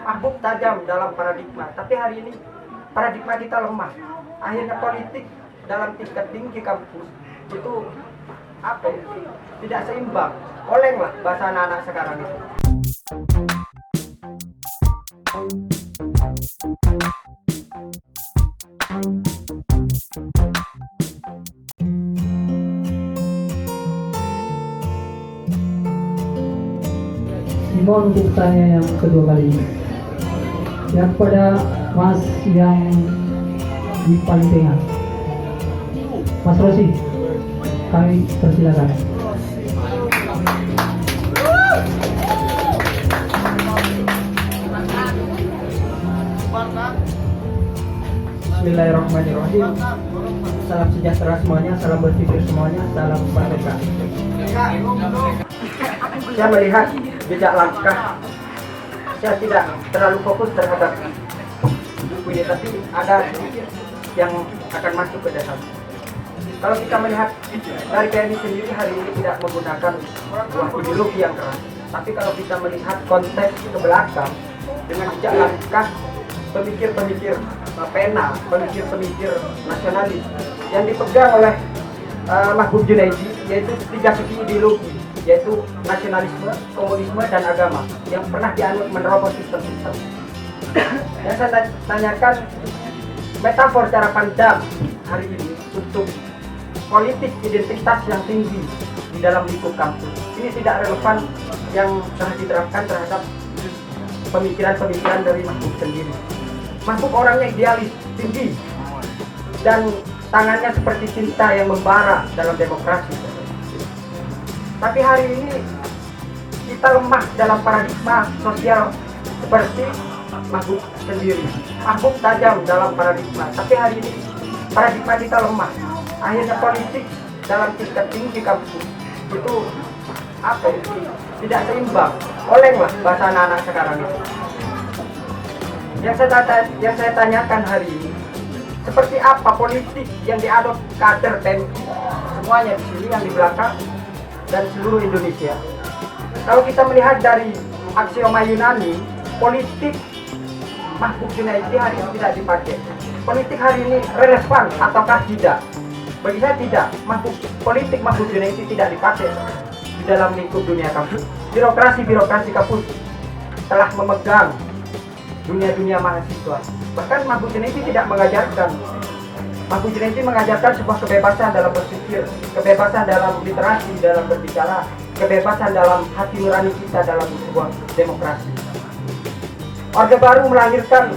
Mahbub tajam dalam paradigma, tapi hari ini paradigma kita lemah. Akhirnya politik dalam tingkat tinggi kampus itu apa ya, tidak seimbang. Oleng lah bahasa anak-anak sekarang itu. Mohon untuk saya yang kedua kali ini, yang pada Mas yang di paling tengah, Mas Rosi, kami persilakan. Bismillahirrahmanirrahim. Salam sejahtera semuanya, salam berpikir semuanya, salam merdeka. Saya melihat jejak langkah. Saya tidak terlalu fokus terhadap buku ini, tapi ada sedikit yang akan masuk ke dalam. Kalau kita melihat dari PMI sendiri hari ini tidak menggunakan sebuah ideologi yang keras, tapi kalau kita melihat konteks ke belakang dengan jejak langkah pemikir-pemikir pena, pemikir-pemikir nasionalis yang dipegang oleh Mahbub Junaidi, yaitu 3 segi ideologi, yaitu nasionalisme, komunisme, dan agama yang pernah dianut menerobos sistem-sistem. Yang saya tanyakan, metafor cara pandang hari ini untuk politik identitas yang tinggi di dalam lingkup kampus ini tidak relevan yang telah diterapkan terhadap pemikiran-pemikiran dari Mahbub sendiri. Mahbub orangnya idealis, tinggi, dan tangannya seperti cinta yang membara dalam demokrasi. Tapi hari ini kita lemah dalam paradigma sosial seperti Mahbub sendiri. Mahbub tajam dalam paradigma, tapi hari ini paradigma kita lemah. Akhirnya politik dalam tingkat tinggi kampus itu apa ya, tidak seimbang. Oleng lah bahasa anak-anak sekarang itu. Yang saya tanyakan hari ini, seperti apa politik yang diadop kader PMI semuanya di sini, yang di belakang, dan seluruh Indonesia. Kalau kita melihat dari aksioma Yunani, politik Mahbub Junaidi hari ini tidak dipakai. Politik hari ini relevan ataukah tidak? Bagi saya tidak. Politik Mahbub Junaidi tidak dipakai di dalam lingkup dunia kampus. Birokrasi kampus telah memegang dunia mahasiswa. Bahkan Mahbub Junaidi tidak mengajarkan. Mahbub Junaidi mengajarkan sebuah kebebasan dalam berpikir, kebebasan dalam literasi, dalam berbicara, kebebasan dalam hati nurani kita dalam sebuah demokrasi. Orde baru melahirkan,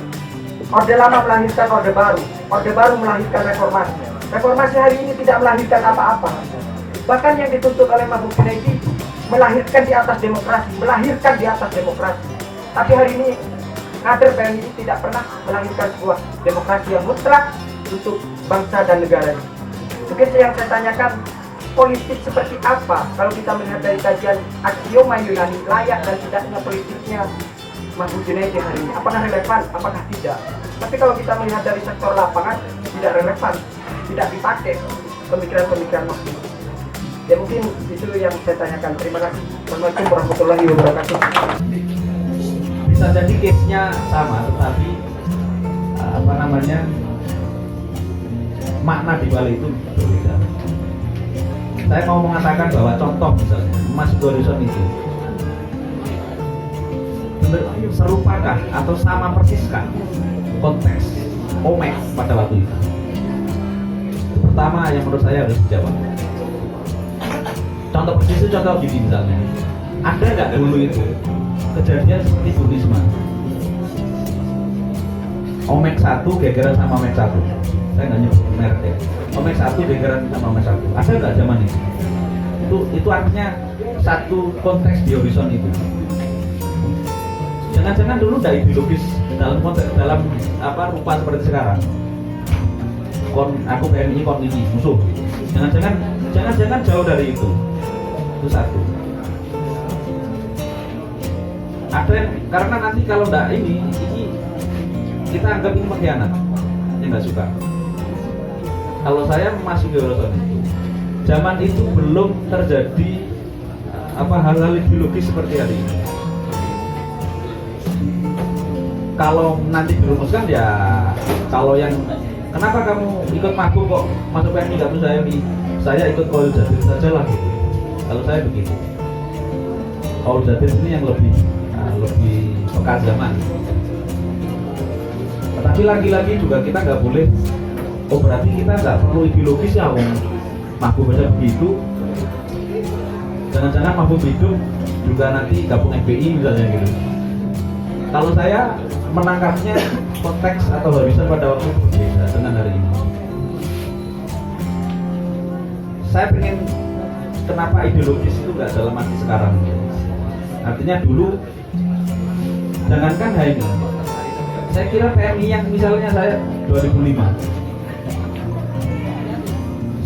orde lama melahirkan orde baru melahirkan reformasi. Reformasi hari ini tidak melahirkan apa-apa. Bahkan yang dituntut oleh Mahbub Junaidi melahirkan di atas demokrasi, Tapi hari ini kader PMI tidak pernah melahirkan sebuah demokrasi yang mutlak untuk bangsa dan negara ini. Mungkin yang saya tanyakan, politik seperti apa kalau kita melihat dari kajian aksioma Yunani, layak dan tidaknya politiknya Mahbub Junaidi hari ini, apakah relevan, apakah tidak. Tapi kalau kita melihat dari sektor lapangan, tidak relevan, tidak dipakai pemikiran-pemikiran Mahbub. Ya mungkin itu yang saya tanyakan. Terima kasih. Assalamualaikum warahmatullahi wabarakatuh. Bisa jadi case-nya sama, tetapi makna di balik itu berbeda. Saya mau mengatakan bahwa contoh misalnya Mas Gorison itu serupakah atau sama persiskah konteks Omek pada waktu itu? Pertama yang menurut saya harus dijawab. Contoh persis itu contoh gini misalnya, ada nggak dulu itu kejadian seperti Bu Risma, Omek 1 gegeran sama Omek 1, saya nggak nyebut merek ya, Omek 1 gegeran sama Omek 1, ada nggak zaman itu artinya satu konteks di horizon itu. Jangan-jangan dulu nggak ideologis dalam konteks, dalam rupa seperti sekarang. Aku PMI kon ini musuh. Jangan-jangan jauh dari itu. Itu satu. Ada yang, karena nanti kalau enggak ini kita anggap ini pengkhianat. Saya nggak suka. Kalau saya masuk di horizon itu, zaman itu belum terjadi hal-hal ideologis seperti hari ini. kalau nanti dirumuskan ya, kalau yang kenapa kamu ikut mahbub kok masuk PMI kamu saya ikut Qaul Jadid saja lah gitu. Kalau saya begitu. Qaul Jadid ini yang lebih peka zaman. Tetapi lagi-lagi juga kita nggak boleh, oh berarti kita nggak perlu ideologis ya, mahbub aja begitu. Jangan-jangan mahbub hidup juga nanti gabung FPI misalnya gitu. Kalau saya menangkapnya konteks atau horizon pada waktu berbeda dengan hari ini. Saya pengen kenapa ideologis itu nggak dalam arti sekarang. Artinya dulu, jangankan HMI, saya kira PMI yang misalnya saya 2005,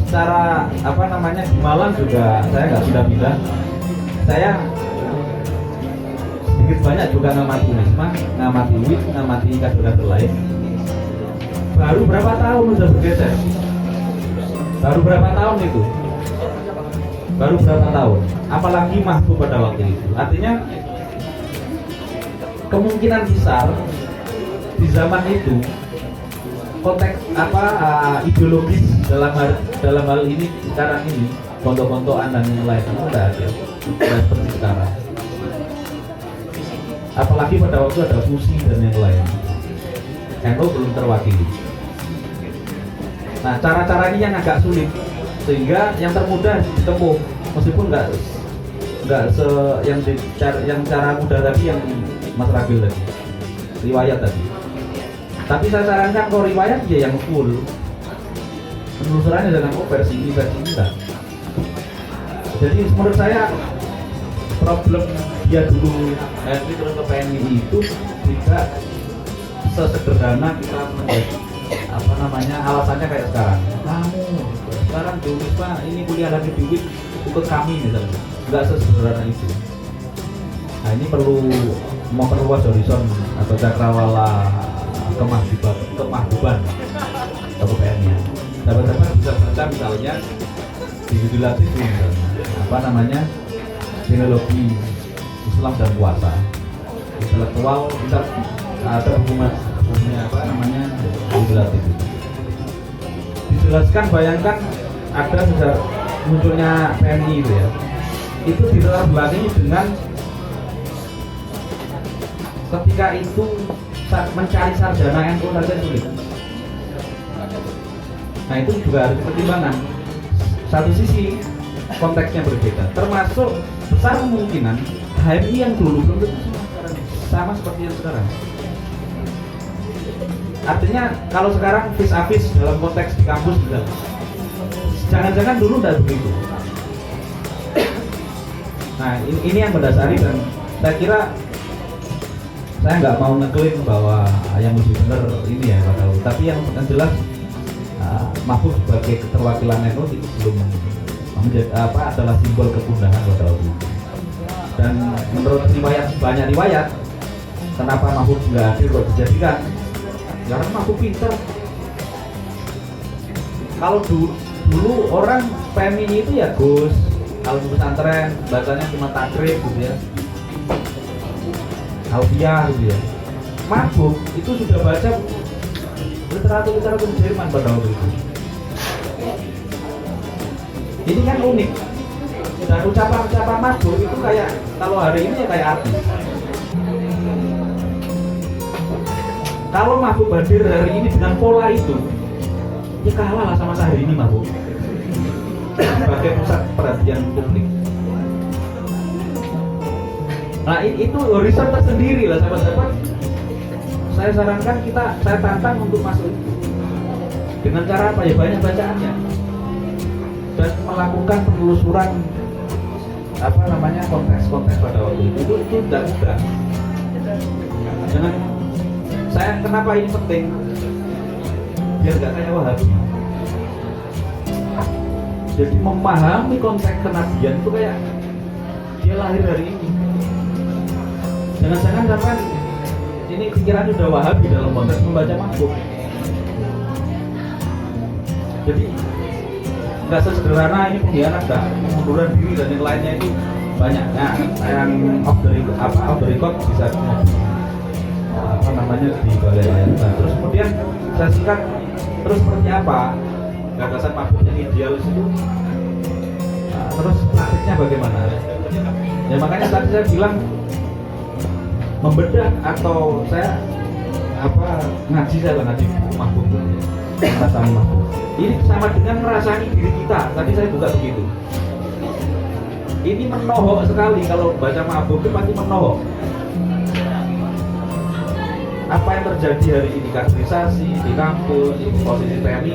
secara apa namanya di Malang juga saya nggak pindah-pindah. Saya sedikit banyak juga ngamati Unisma, ngamati UIT, ngamati kader-kader lain. Baru berapa tahun sudah bergeser? Baru berapa tahun itu? Baru berapa tahun? Apalagi mahbub pada waktu itu. Artinya kemungkinan besar di zaman itu konteks ideologis dalam hal ini sekarang ini konto-kontoan dan yang lain itu tidak ada seperti sekarang. Apalagi pada waktu ada fusi dan yang lain, NU belum terwakili. Nah, cara-cara ini yang agak sulit, sehingga yang termudah ditempuh, meskipun nggak yang cara mudah tadi yang Mas Rabil tadi, riwayat tadi. Tapi saya sarankan kalau riwayat ya yang full, penelusurannya dengan versi ini enggak. Jadi menurut saya problem dia dulu HMI terus ke PNI itu tidak sesederhana kita apa namanya alasannya kayak sekarang. Kamu sekarang di Unisma ini kuliah lagi di UIT ikut kami misalnya, nggak sesederhana itu. Nah ini perlu memperluas horizon atau cakrawala kemahbuban atau PNI. Dapat-dapat bisa baca misalnya di judul latif apa namanya teknologi Islam dan puasa, intelektual kita ada hubungannya apa namanya regulatif. Dijelaskan, bayangkan ada sejak munculnya PNI itu ya, itu ditolak belakangi dengan ketika itu mencari sarjana NU saja sulit. Nah itu juga harus pertimbangan. Satu sisi konteksnya berbeda, termasuk besar kemungkinan HMI yang dulu belum tentu sama seperti yang sekarang. Artinya kalau sekarang vis-a-vis dalam konteks di kampus juga, jangan-jangan dulu tidak begitu. Nah ini yang mendasari, dan saya kira saya nggak mau ngeklaim bahwa yang lebih benar ini ya Pak Daud, tapi yang jelas mahfud sebagai keterwakilan NU itu belum menjadi adalah simbol kepundahan pada waktu itu. Dan menurut banyak riwayat, kenapa mahfud nggak hadir kok dijadikan? Karena mahfud pinter. Kalau dulu orang PMI itu ya Gus, kalau pesantren bacanya cuma takrib gitu ya, Alfiah gitu ya. Mahfud itu sudah baca literatur Jerman pada waktu itu. Ini kan unik, dan ucapan mahfud itu kayak kalau hari ini ya kayak artis. Kalau mahfud hadir hari ini dengan pola itu, ya kalah lah sama hari ini mahfud sebagai pusat perhatian publik. Nah itu horizon tersendiri lah sahabat-sahabat. Saya sarankan saya tantang untuk masuk itu. Dengan cara apa ya? Banyak bacaannya dan melakukan penelusuran apa namanya konteks pada waktu itu tidak mudah. Jangan, saya kenapa ini penting biar nggak kayak Wahabi. Jadi memahami konteks kenabian itu kayak dia lahir hari ini. Jangan-jangan sampai ini pikiran udah Wahabi dalam konteks membaca mahfud. Jadi nggak sesederhana ini pengkhianat, nggak pengunduran diri dan yang lainnya itu banyak. Nah, yang off the record bisa apa namanya namanya di balai layar. Nah, terus kemudian saya singkat, terus seperti apa gagasan mabuk yang idealis itu? Nah, terus praktiknya bagaimana? Ya makanya tadi saya bilang membedah atau saya ngaji mabuk, merasani mabuk. Ini sama dengan merasani diri kita. Tadi saya buka begitu. Ini menohok sekali kalau baca mabuk itu pasti menohok. Apa yang terjadi hari ini, kaderisasi di kampus, posisi TNI